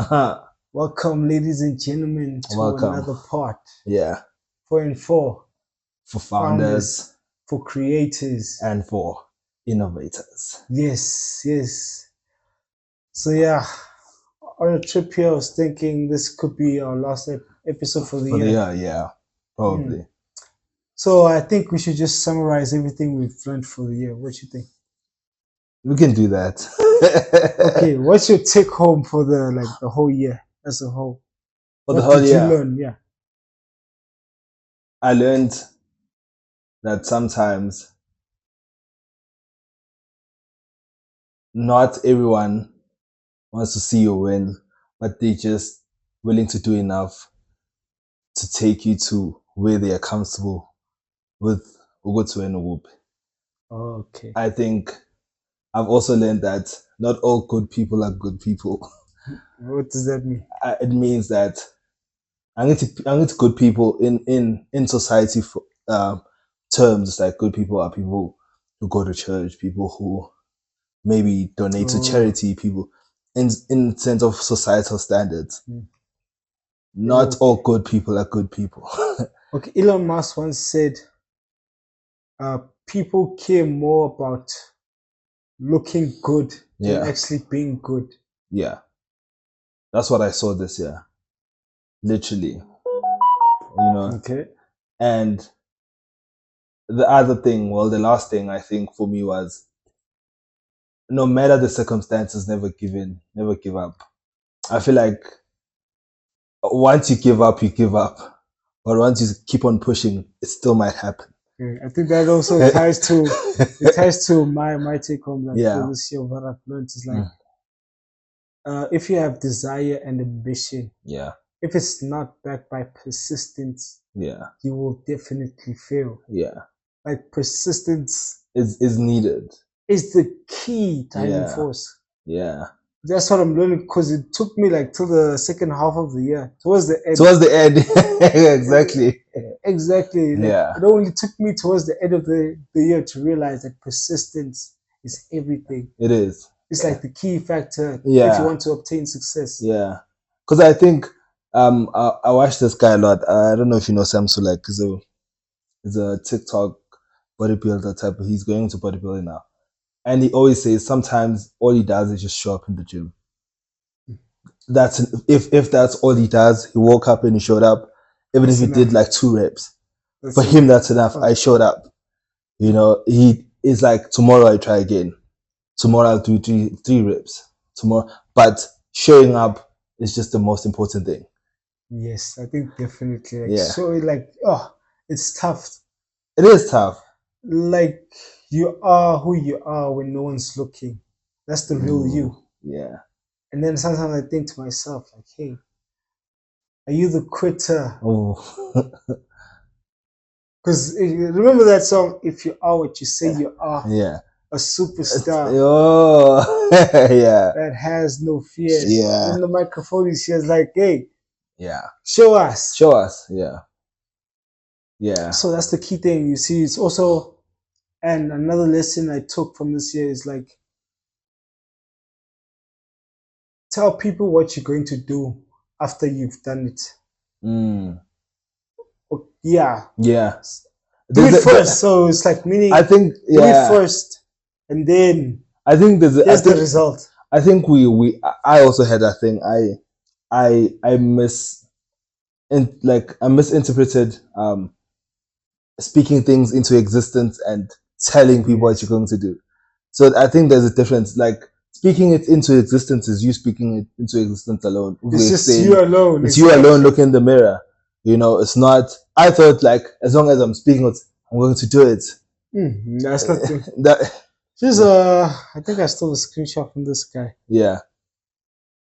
Uh-huh. Welcome, ladies and gentlemen, to Welcome. another part. Yeah. 4 and 4. For Founders founders for creators. and for innovators. Yes, yes. So, yeah, on a trip here, I was thinking this could be our last episode for the For the year. year, yeah. Hmm. Probably. So, I think we should just summarize everything we've learned for the year. What do you think? We can do that. Okay, what's your take home for the whole year as a whole? For the What whole did you year, learn? Yeah. I learned that sometimes not everyone wants to see you win, but they're just willing to do enough to take you to where they are comfortable with Ugotu and Uwup. Okay. I think I've also learned that not all good people are good people. What does that mean? It means that I'm into good people in society for, terms. Like good people are people who go to church, people who maybe donate to Oh, charity, people in sense of societal standards. hmm. Not all Okay. good people are good people. Okay. Elon Musk once said, people care more about looking good than Yeah, actually being good. yeah. That's what I saw this year, literally. Okay. And the other thing, well, the last thing I think for me was no matter the circumstances, never give in, never give up. I feel like once you give up, you give up. But once you keep on pushing, it still might happen. Yeah, I think that also ties to my take home for Yeah. this year. What I've learned is Mm. if you have desire and ambition, Yeah. if it's not backed by persistence, Yeah. you will definitely fail. Yeah. Like persistence Is needed. is the key driving Yeah. force. Yeah. That's what I'm learning because it took me like till the second half of the year, towards the end. Towards the end. Exactly. Exactly. Like Yeah. it only took me towards the end of the year to realize that persistence is everything. It is. It's Yeah. like the key factor if you Yeah. want to obtain success. Yeah. Because I think I watch this guy a lot. I don't know if you know Sam Sulek. He's a TikTok bodybuilder type. He's going into bodybuilding now. And he always says sometimes all he does is just show up in the gym. That's if that's all he does, he woke up and he showed up. Even if That's he did enough. like 2 reps, That's for him enough. that's enough. Oh, I showed up. He is like tomorrow I try again. Tomorrow I'll do three reps. Tomorrow, but showing up is just the most important thing. yes, I think definitely. Like Yeah, so, it's tough. it is tough. Like you are who you are when no one's looking. That's the real Ooh, you. yeah. And then sometimes I think to myself, like, hey, are you the quitter? Oh, Because remember that song, If You Are What You Say You Are, yeah. a superstar Oh, yeah, that has no fears. yeah, In the microphone, he says, like, hey, yeah. show us. Show us. Yeah, yeah. So that's the key thing. You see, it's also, and another lesson I took from this year is like, tell people what you're going to do after you've done it. Mm, Yeah, yeah. do There's it a, first. So it's like I meaning think do it yeah. first, and then I think there's. here's the result. I think we. I also had that thing. I I misinterpreted speaking things into existence and telling people what you're Yes, going to do. So I think there's a difference. Like speaking it into existence is you speaking it into existence alone. it's We're just saying you alone. it's you alone Exactly. looking in the mirror. It's not. I thought like as long as I'm speaking it, I'm going to do it. That's not the. That Just I think I stole a screenshot from this guy. yeah.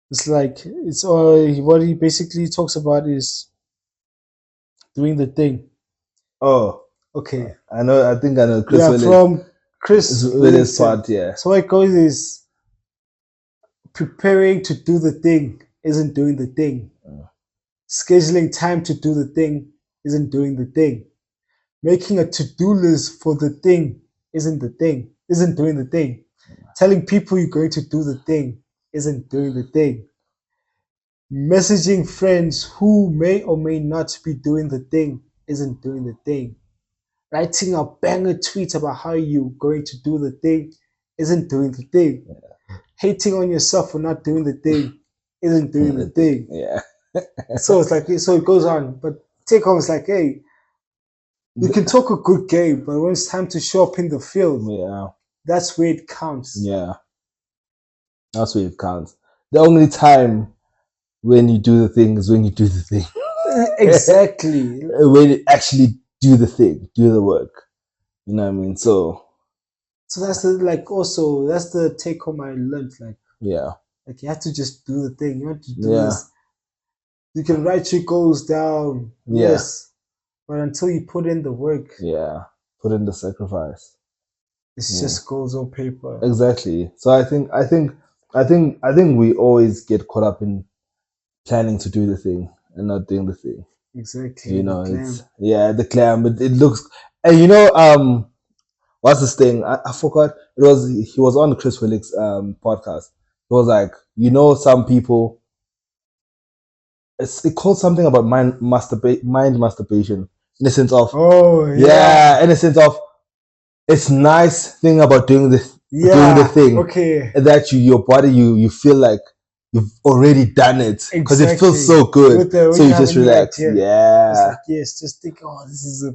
It's like it's all what he basically talks about is doing the thing. Oh, Okay, I know. I think I know. Chris yeah, Willis. from Chris Willis Willington. part. Yeah. So what it goes is preparing to do the thing isn't doing the thing. Scheduling time to do the thing isn't doing the thing. Making a to-do list for the thing isn't doing the thing. Telling people you're going to do the thing isn't doing the thing. Messaging friends who may or may not be doing the thing isn't doing the thing. Writing a banger tweet about how you're going to do the thing isn't doing the thing. Hating on yourself for not doing the thing isn't doing the thing. Yeah. So it's like, so it goes on. But take home is like, hey, you can talk a good game, but when it's time to show up in the field, Yeah. that's where it counts. Yeah. That's where it counts. The only time when you do the thing is when you do the thing. Exactly. When you actually do the thing, do the work. You know what I mean? So that's the like also that's the take home I learned. yeah. Like you have to just do the thing. You have to do Yeah. this. You can write your goals down, Yeah. yes, but until you put in the work, Yeah. Put in the sacrifice. it's just goals on paper. Exactly. So I think we always get caught up in planning to do the thing and not doing the thing. Exactly. You know, the it's glam. the clam. It looks, and what's this thing? I forgot. He was on Chris Felix podcast. He was like, some people. It called something about mind masturbation in the sense of Oh yeah. in the sense of it's nice thing about doing the thing Okay. that your body you feel like you've already done it because it feels so good. So you just relax. Yeah. Like, yes, just think, oh, this is a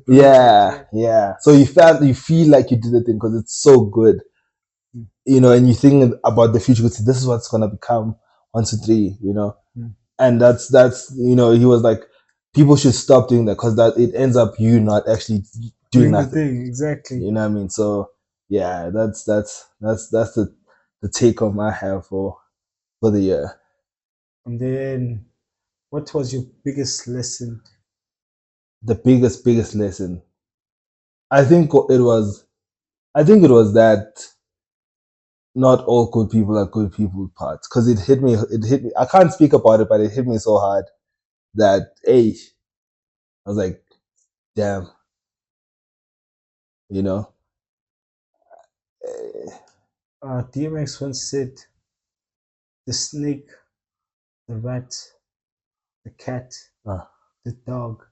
yeah. So you feel like you did the thing because it's so good. And you think about the future. This is what's gonna become 1, 2, 3. And that's he was like, people should stop doing that because that it ends up you not actually doing nothing. The thing. Exactly. You know what I mean? So yeah, that's the take home I have for the year. And then, what was your biggest lesson? The biggest lesson. I think it was that not all good people are good people part, because it hit me. I can't speak about it, but it hit me so hard that I was like, damn, you know. DMX once said, "The snake, the rat, the cat, the dog.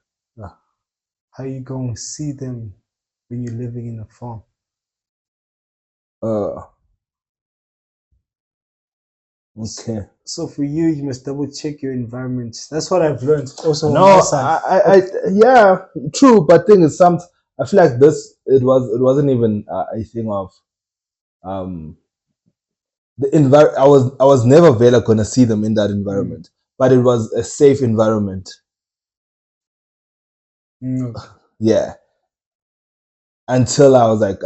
How you gonna see them when you're living in a farm?" Okay. So for you, you must double check your environment. That's what I've learned. Also, no, on my side. yeah, true. But thing is, I feel like it wasn't even a thing of the I was never really gonna see them in that environment, but it was a safe environment. Yeah. Until I was like,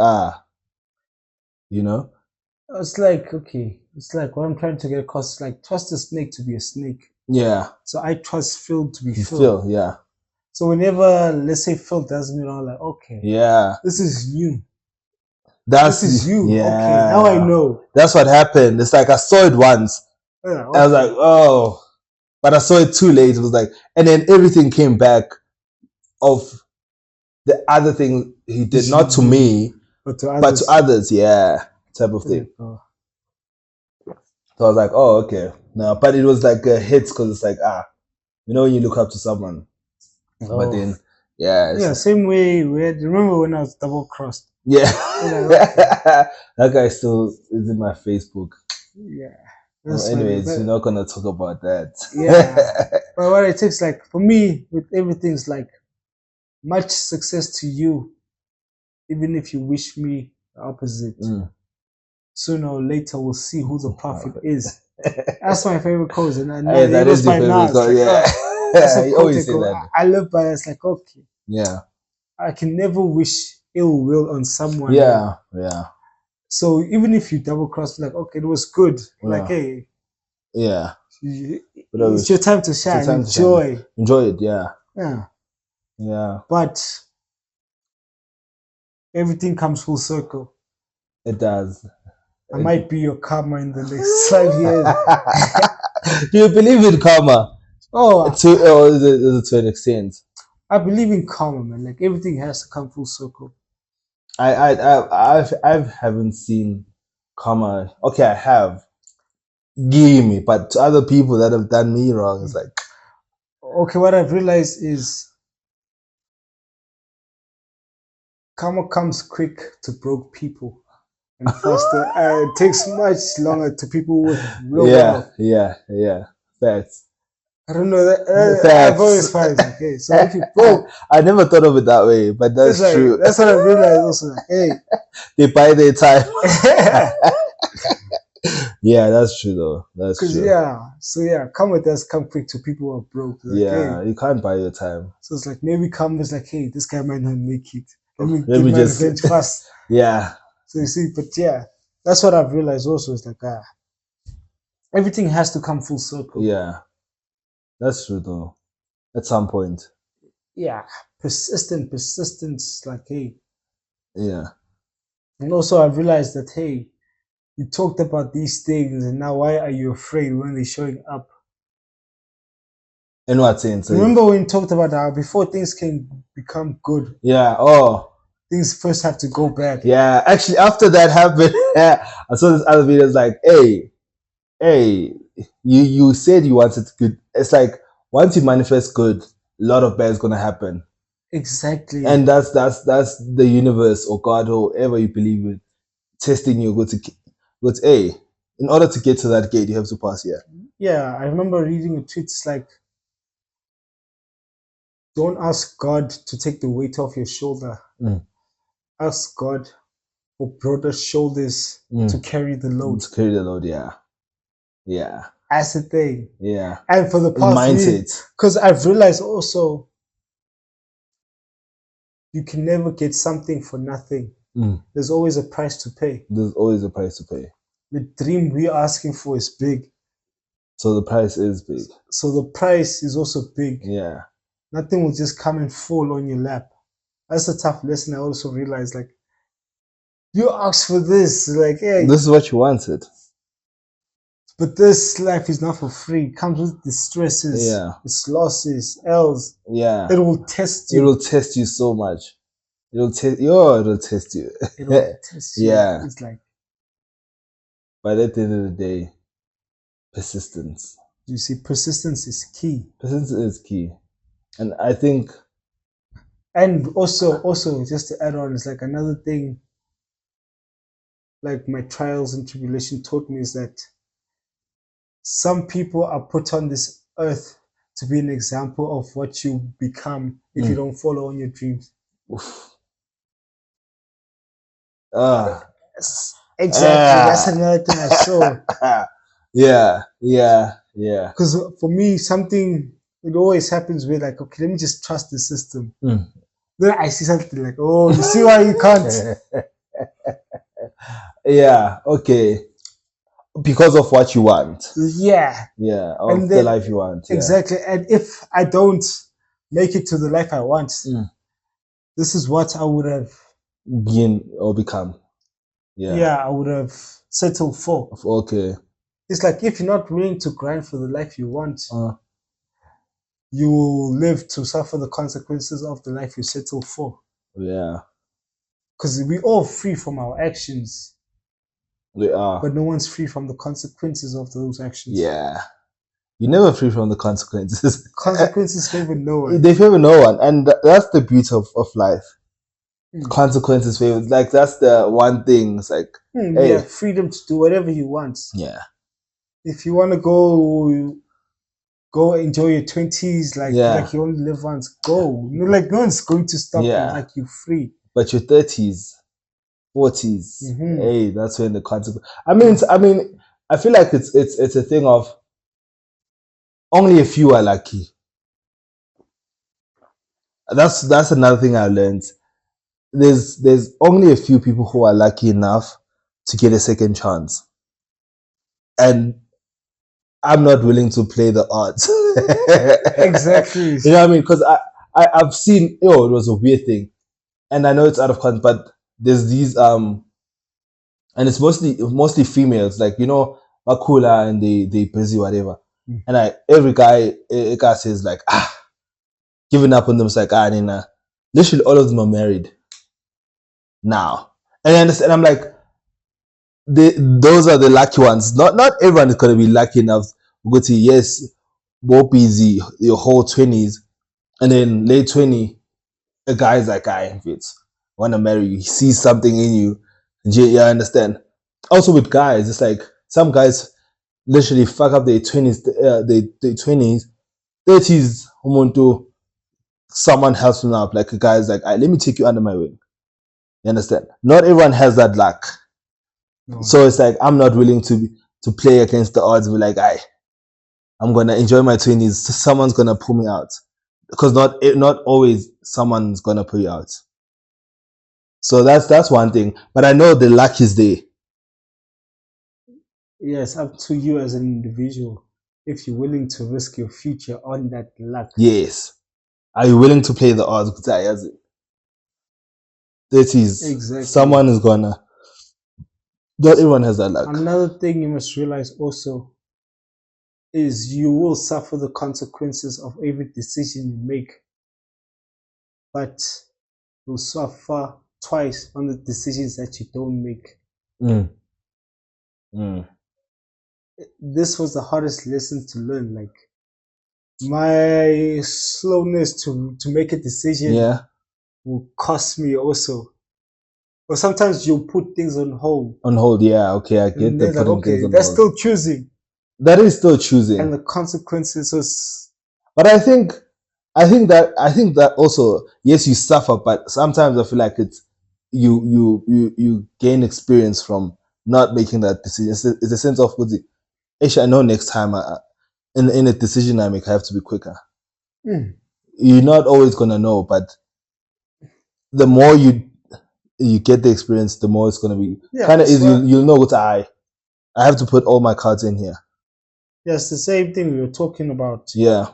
It's like, okay, it's like what I'm trying to get across. Like, trust a snake to be a snake. Yeah. So I trust Phil to be Phil. Phil, yeah. So whenever, let's say, Phil does me wrong, like, okay, yeah, this is you. This is you. Yeah. Okay, now I know. That's what happened. It's like I saw it once. Yeah, okay. I was like, oh, but I saw it too late. It was like, and then everything came back of the other thing he did, not to me, but to others. Yeah, type of thing. So I was like, oh, okay. No, but it was like a hit because it's like, when you look up to someone, but then, yeah, same way. Remember when I was double crossed? Yeah, that guy still is in my Facebook. Yeah. Anyways, we're not gonna talk about that. Yeah, but what it takes, like for me, with everything's like much success to you, even if you wish me the opposite. Sooner or later, we'll see who the prophet is. That's my favorite quote, and that is your favorite quote. Yeah, that's a you always say that. I live by it. It's like, okay, yeah, I can never wish ill will on someone. Yeah. So even if you double cross, like, okay, it was good. Like, hey, yeah, it's your time to shine. Enjoy it. Yeah. But everything comes full circle. It does. I might be your karma in the next 5 years. Do you believe in karma? Oh, is it to an extent? I believe in karma, man. Like everything has to come full circle. I haven't seen karma. Okay, I have, give me. But to other people that have done me wrong, it's like, okay, what I've realized is karma comes quick to broke people and faster. It takes much longer to people with real wealth. yeah. Facts. I don't know that. I've always Facts. found like, hey, so if you broke, I never thought of it that way, but that's it's like true. that's what I realized. Also, like, hey, They buy their time. Yeah, that's true though. That's because true. karma does come quick to people who are broke. Like, Yeah, hey, you can't buy your time. so it's like maybe karma is like, hey, this guy might not make it. Let me Let get me my just- revenge fast. Yeah, So you see, but yeah, that's what I've realized. Also, it's like everything has to come full circle. yeah, that's true though. At some point, Yeah, persistence. Like, hey, yeah. and also I've realized that hey, you talked about these things, and now why are you afraid when they're showing up? In what sense? Remember when you talked about how before things can become good, Yeah. Oh, things first have to go bad. yeah. Actually, after that happened, I saw this other video. It's like, hey, you said you wanted good. It's like once you manifest good, a lot of bad is gonna happen, Exactly. and that's the universe or God or whatever you believe in testing you. Hey, in order to get to that gate, you have to pass here. Yeah, I remember reading a tweet. It's like, don't ask God to take the weight off your shoulder. Mm. Ask God for broader shoulders to carry the load. To carry the load, yeah. That's the thing. Yeah. And for the past mindset, because I've realized also you can never get something for nothing. There's always a price to pay. There's always a price to pay. The dream we're asking for is big. So the price is big. So the price is also big. Yeah. Nothing will just come and fall on your lap. That's a tough lesson. I also realized, like, you asked for this, like, hey, this is what you wanted. But this life is not for free. It comes with the stresses, its losses, L's. Yeah. It will test you. It will test you so much. It'll test it'll test you. It will test you. Yeah. It's like, but at the end of the day, persistence. You see, persistence is key. Persistence is key. And I think and also just to add on, it's like another thing like my trials and tribulation taught me is that some people are put on this earth to be an example of what you become if you don't follow on your dreams. Exactly. That's another thing I saw. yeah. Because for me, it always happens with like, okay, let me just trust the system. Then I see something like, oh, you see why you can't. Yeah, okay. Because of what you want. Yeah. Yeah, of the life you want. Yeah. Exactly. And if I don't make it to the life I want, this is what I would have been or become. Yeah, I would have settled for. Okay. It's like if you're not willing to grind for the life you want, you will live to suffer the consequences of the life you settle for. Yeah. Because we're all free from our actions. We are. But no one's free from the consequences of those actions. Yeah. You're never free from the consequences. Consequences favor no one. They favor no one. And that's the beauty of life. Consequences favor. Like, that's the one thing. It's like, hey, you have freedom to do whatever you want. Yeah. If you want to go enjoy your 20s like you only live once, go. Like, no one's going to stop you. Like, you're free. But your 30s, 40s, hey, that's when the consequence. I mean, I feel like it's a thing of only a few are lucky. That's another thing I learned. There's only a few people who are lucky enough to get a second chance, and I'm not willing to play the odds. Exactly. You know what I mean? Because I've seen, it was a weird thing, and I know it's out of context, but there's these and it's mostly females, like, Makula, and they busy whatever, and every guy says like, giving up on them. It's like, Nina, literally all of them are married now, and I understand. I'm like, those are the lucky ones. Not everyone is gonna be lucky enough to go to yes, more busy your whole 20s, and then late 20, a guy's like, I want to marry you. He sees something in you. Yeah, I understand. Also with guys, it's like some guys literally fuck up their 20s, their 20s, 30s. Umuntu, someone helps them out. Like a guy's like, let me take you under my wing. You understand? Not everyone has that luck. No. So it's like I'm not willing to play against the odds. Be like, I'm gonna enjoy my 20s. Someone's gonna pull me out, because not always someone's gonna pull you out. So that's one thing. But I know the luck is there. Yes, up to you as an individual if you're willing to risk your future on that luck. Yes. Are you willing to play the odds? Because I has it. 30s. Exactly. Someone is gonna. Not everyone has that luck. Another thing you must realize also is you will suffer the consequences of every decision you make, but you'll suffer twice on the decisions that you don't make. This was the hardest lesson to learn. Like my slowness to make a decision will cost me also. Or sometimes you'll put things on hold. On hold, yeah. Okay, I get the like, okay, that's still choosing. That is still choosing. And the consequences was. But I think that also, yes, you suffer, but sometimes I feel like it's you gain experience from not making that decision. It's a sense of, actually, I know next time in a decision I make, I have to be quicker. You're not always gonna know, but the more you get the experience, the more it's gonna be kind of easy. You'll know what I have to put all my cards in here. Yes, the same thing we were talking about. Yeah.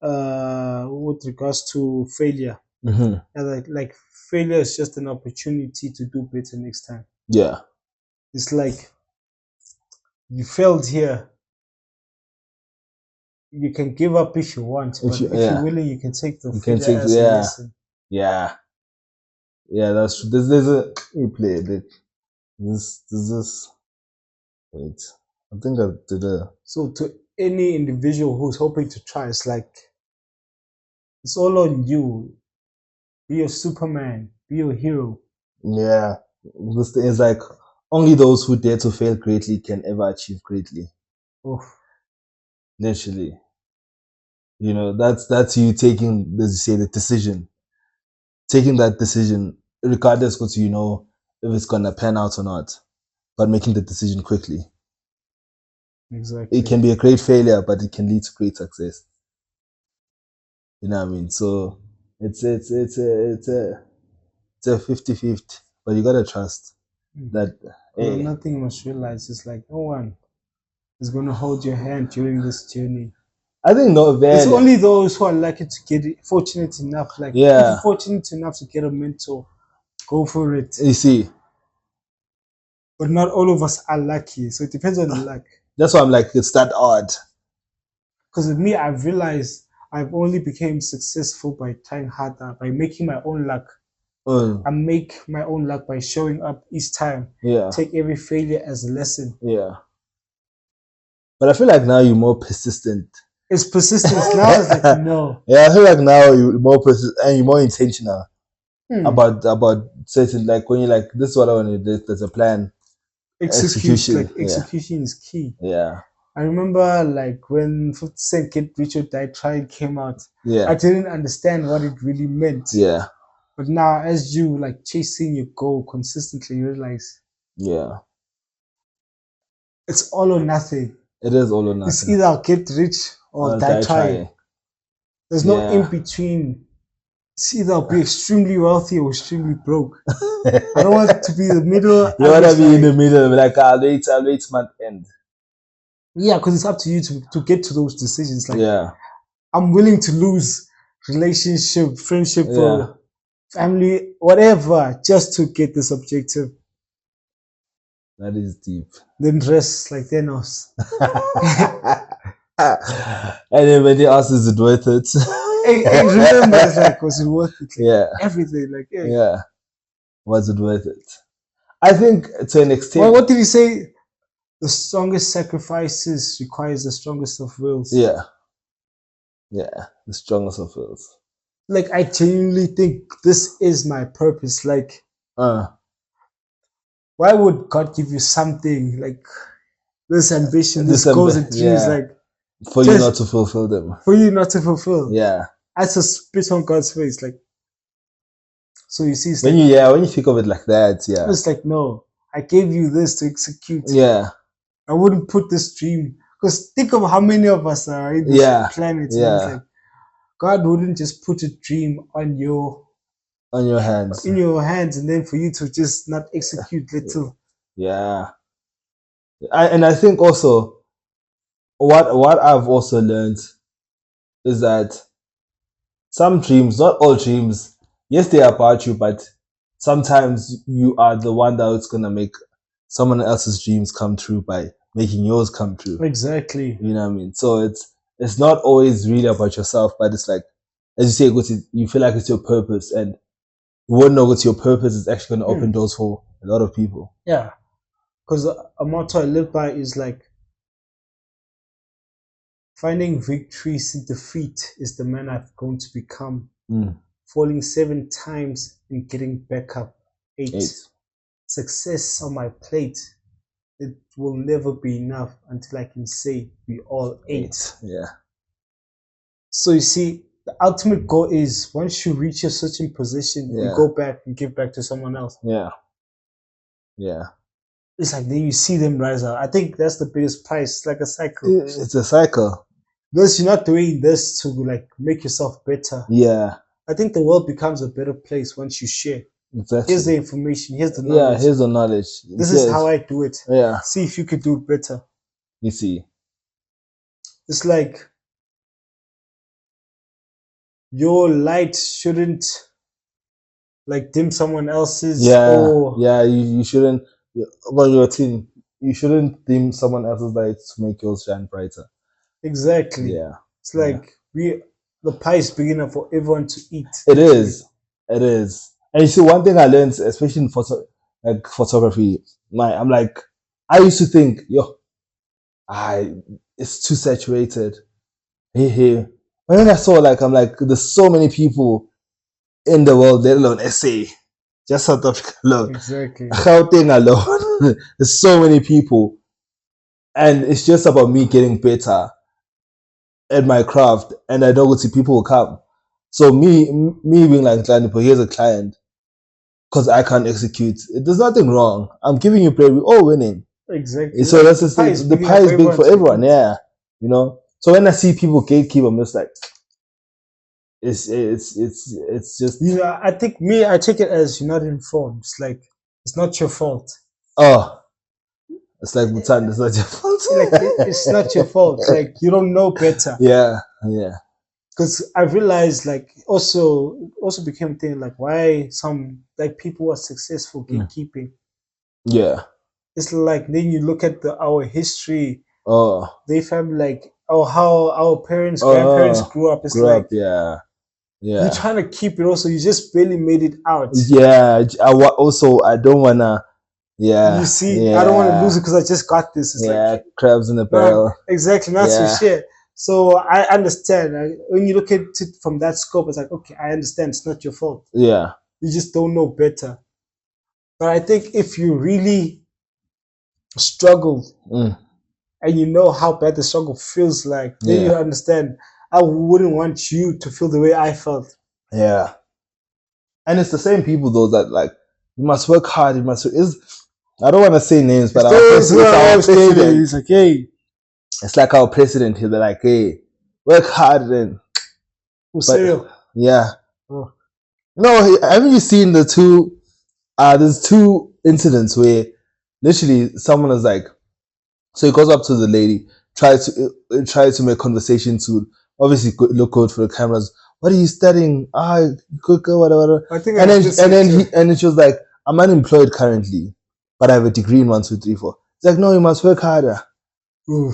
With regards to failure, like failure is just an opportunity to do better next time. Yeah. It's like you failed here. You can give up if you want, but if you're willing, you can take the failure as a lesson. Yeah. Yeah, that's true. There's a replay. This. Wait, I think I did a. So to any individual who's hoping to try, it's like it's all on you. Be a Superman. Be a hero. Yeah, this thing is like only those who dare to fail greatly can ever achieve greatly. Literally, you know, that's you taking, as you say, the decision. Taking that decision, regardless of you know if it's gonna pan out or not, but making the decision quickly. Exactly. It can be a great failure, but it can lead to great success. You know what I mean? So it's a 50-50, but you gotta trust that. Nothing you must realize is like no one is gonna hold your hand during this journey. I think it's only those who are lucky to get it, fortunate enough. Like if you're fortunate enough to get a mentor, go for it. You see. But not all of us are lucky, so it depends on the luck. That's why I'm like, it's that odd. Because with me, I've realized I've only became successful by trying harder, by making my own luck. I make my own luck by showing up each time. Yeah. Take every failure as a lesson. Yeah. But I feel like now you're more persistent. It's persistence now. It's like no. Yeah, I feel like now you're more persistent and you're more intentional about certain, like when you're like, this is what I want to do. There's a plan. Execution is key. Yeah. I remember like when 50 Cent Get Rich or Die Trying came out. Yeah. I didn't understand what it really meant. Yeah. But now as you like chasing your goal consistently, you realize. Yeah. It's all or nothing. It is all or nothing. It's either get rich or die trying. There's no in between. It's either be extremely wealthy or extremely broke. I don't want to be in the middle. You want to be in the middle, like I'll wait month end. Yeah, because it's up to you to get to those decisions. Like, I'm willing to lose relationship, friendship, family, whatever, just to get this objective. That is deep. Then rest like Thanos. And then when they ask, is it worth it? And remember, it's like, was it worth it? Like, yeah. Everything, like, yeah. Was it worth it? I think to an extent, What did he say? The strongest sacrifices requires the strongest of wills. yeah, yeah, the strongest of wills. Like I genuinely think this is my purpose. Like, Uh, why would God give you something like this ambition, this goals and dreams, yeah, like for you just not to fulfill them. for you not to fulfill? Yeah. That's a spit on God's face. Like, so you see, it's When like, you think of it like that, yeah, it's like, no, I gave you this to execute. yeah, I wouldn't put this dream, because think of how many of us are in this yeah, planet. And it's yeah, like God wouldn't just put a dream on your hands. in your hands and then for you to just not execute little. Yeah, and I think also what I've also learned is that some dreams, not all dreams, yes, they are about you, but sometimes you are the one that's gonna make someone else's dreams come true by making yours come true. Exactly. You know what I mean? So it's not always really about yourself, but it's like, as you say, you feel like it's your purpose, and you won't know what's your purpose is actually going to open doors for a lot of people. Yeah, because a motto I live by is like, finding victories in defeat is the man I've grown to become. Falling 7 times and getting back up 8. Success on my plate. It will never be enough until I can say we all ate. Yeah. So you see, the ultimate goal is once you reach a certain position, you go back and give back to someone else. Yeah. Yeah. It's like then you see them rise up. I think that's the biggest price. It's like a cycle. It's a cycle. Because you're not doing this to like make yourself better. Yeah. I think the world becomes a better place once you share. Exactly. Here's the information. Here's the knowledge. Yeah, here's the knowledge. This is how I do it. Yeah. See if you could do it better. You see. It's like your light shouldn't like dim someone else's. Yeah, you shouldn't. Well, your team, you shouldn't dim someone else's light to make yours shine brighter. Exactly. Yeah. It's like the pie is big enough for everyone to eat. It is. It is. And you see, one thing I learned, especially in photography, I'm like, I used to think, it's too saturated. Hey. But then I saw, I'm like, there's so many people in the world, let alone SA, just South Africa alone. Exactly. Gauteng alone. There's so many people. And it's just about me getting better at my craft. And I know what people will come. So me being like, here's a client, because I can't execute. There's nothing wrong. I'm giving you credit. We're all winning. Exactly. So that's just the pie is big for everyone. Yeah. You know. So when I see people gatekeep, I'm just like, it's just. You know, I think I take it as you're not informed. It's like it's not your fault. Oh. It's like Mutan, it's not your fault. It's not your fault. Like you don't know better. Yeah. Because I realized, also became a thing. Like why some people are successful gatekeeping. Yeah. It's like then you look at our history. Oh. They family how our parents, grandparents grew up. It's yeah. You're trying to keep it. Also, you just barely made it out. Yeah. I don't wanna. Yeah. You see, I don't want to lose it because I just got this. It's crabs in the barrel. Exactly, that's your shit. So I understand. When you look at it from that scope, it's like, okay, I understand. It's not your fault. Yeah. You just don't know better. But I think if you really struggle and you know how bad the struggle feels like, then you understand. I wouldn't want you to feel the way I felt. Yeah. And it's the same people though that you must work hard. I don't want to say names, but our president. He's like, hey. It's like our president here. They're like, hey, work hard then. Yeah. Oh. No, haven't you seen the two? There's 2 incidents where literally someone is like, so he goes up to the lady, try to make conversation to obviously look good for the cameras. What are you studying? Good, whatever. And then she was like, I'm unemployed currently, but I have a degree in 1, 2, 3, 4. It's like, no, you must work harder. You're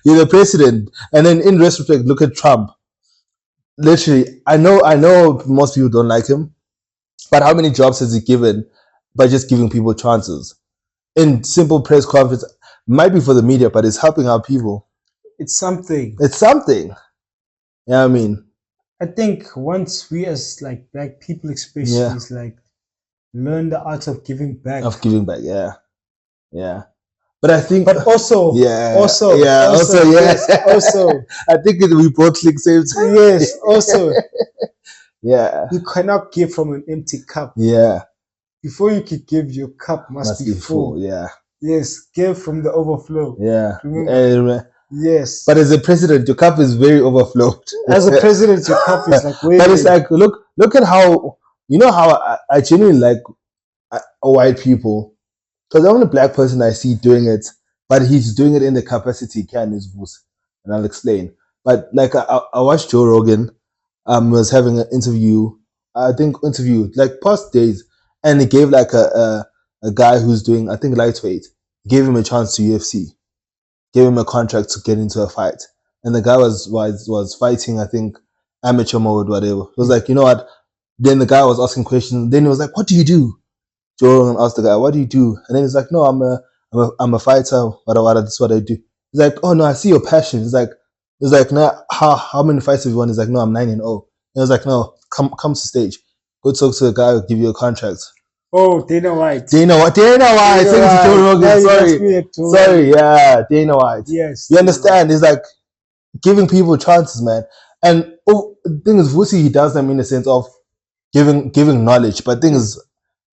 the president. And then in retrospect, look at Trump. Literally, I know most people don't like him, But how many jobs has he given by just giving people chances? In simple press conference, might be for the media, but it's helping out people. It's something. It's something. You know what I mean? I think once we as like black people especially Yeah. is like learn the art of giving back. Of giving back, yeah. Yeah. But I think But also, yeah, also, yeah, also, yeah. yes, also, I think we both click same time. yes, also, Yeah. you cannot give from an empty cup. Yeah. Before you can give, your cup must be full. Yeah. Yes, give from the overflow. Yeah. Remember? Yes. But as a president, your cup is very overflowed. As a president, your cup is like way. But it's like look at how how I genuinely like white people, because I'm the black person I see doing it, but he's doing it in the capacity he can his voice, and I'll explain. But like I watched Joe Rogan, was having an interview, like past days, and he gave like a guy who's doing I think lightweight, gave him a chance to UFC, gave him a contract to get into a fight, and the guy was fighting I think amateur mode whatever. It was like, you know what? Then the guy was asking questions. Then he was like, "What do you do?" Joe Rogan asked the guy, "What do you do?" And then he's like, "No, I'm a fighter. What that's what I do." He's like, "Oh no, I see your passion." He's like, "No, how many fights have you won?" He's like, "No, I'm 9-0." He was like, "No, come to stage. Go talk to the guy who'll give you a contract." Oh, Dana White. Dana White. Thanks to Joe Rogan. Sorry, yeah, Dana White. Yes. You understand? It's like giving people chances, man. And the thing is, Vusi, he does them in the sense of giving knowledge. But the thing is,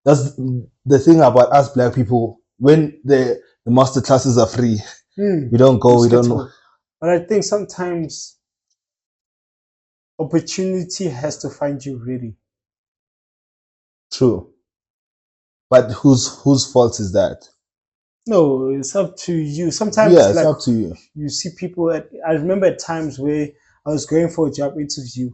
that's the thing about us black people. When the master classes are free, we don't go. We don't know. But I think sometimes opportunity has to find you ready. True. But whose fault is that? No, it's up to you. Sometimes, yeah, it's up to you. You see people I remember at times where I was going for a job interview.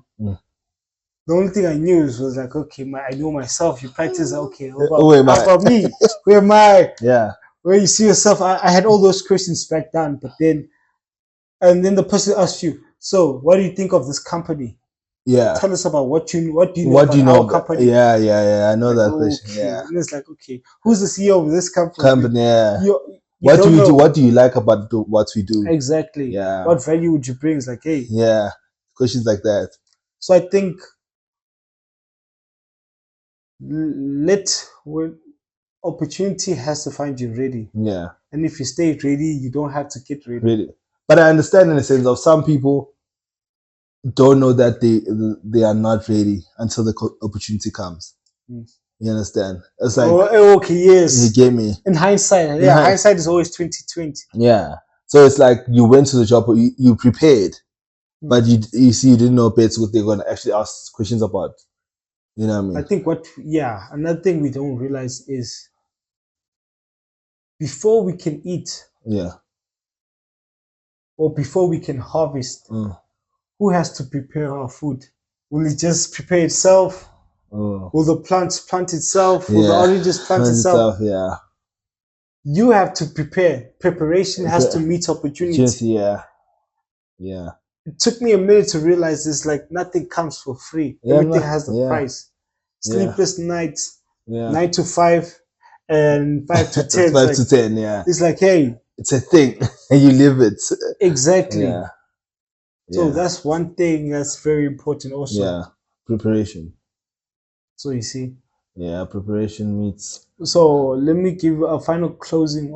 The only thing I knew was like, okay, I know myself. You practice, okay. About me? Where am I? Yeah. Where you see yourself? I had all those questions back down, but then the person asked you, so what do you think of this company? Yeah. Tell us about what do you know about our company? Yeah. I know that question. Yeah. And it's like, okay, who's the CEO of this company? Yeah. What do you do? What do you like about what we do? Exactly. Yeah. What value would you bring? It's like, hey. Yeah. Questions like that. So I think when opportunity has to find you ready. Yeah. And if you stay ready, you don't have to get ready. Really. But I understand in the sense of some people don't know that they are not ready until the opportunity comes. You understand? It's like, okay, yes. You get me. In hindsight, hindsight is always 2020. Yeah. So it's like you went to the job, you prepared, but you see you didn't know bits what they're going to actually ask questions about. You know what I mean? I think another thing we don't realize is before we can eat, or before we can harvest, who has to prepare our food? Will it just prepare itself? Will the plants plant itself? Will the oranges plant itself? Yeah. You have to prepare. Preparation has to meet opportunity. Yeah. It took me a minute to realize this. Like nothing comes for free. Everything has the price. Sleepless nights, 9 to 5, and 5 to 10. 5 to 10. Yeah. It's like, hey, it's a thing, and you live it. Exactly. Yeah. So that's one thing that's very important also. Yeah. Preparation. So you see. Yeah, preparation meets. So let me give a final closing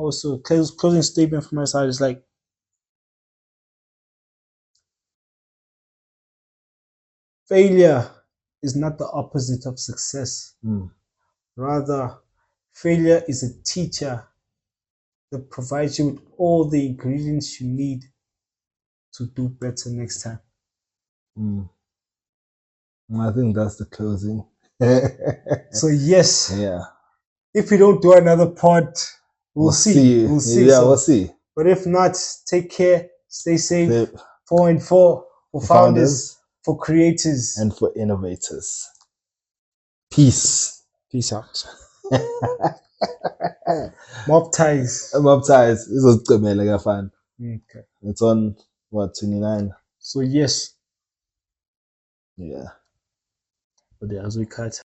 statement from my side. It's like, failure is not the opposite of success. Rather, failure is a teacher that provides you with all the ingredients you need to do better next time. I think that's the closing. So yes. Yeah. If we don't do another pod, we'll see. We'll see. Yeah, we'll see. But if not, take care, stay safe. 4 and 4 for founders, for creators, and for innovators. Peace. Peace out. Mob ties. Mob ties. This was good, man. Like I found. Okay. It's on what, 29? So yes. Yeah. But as we cut.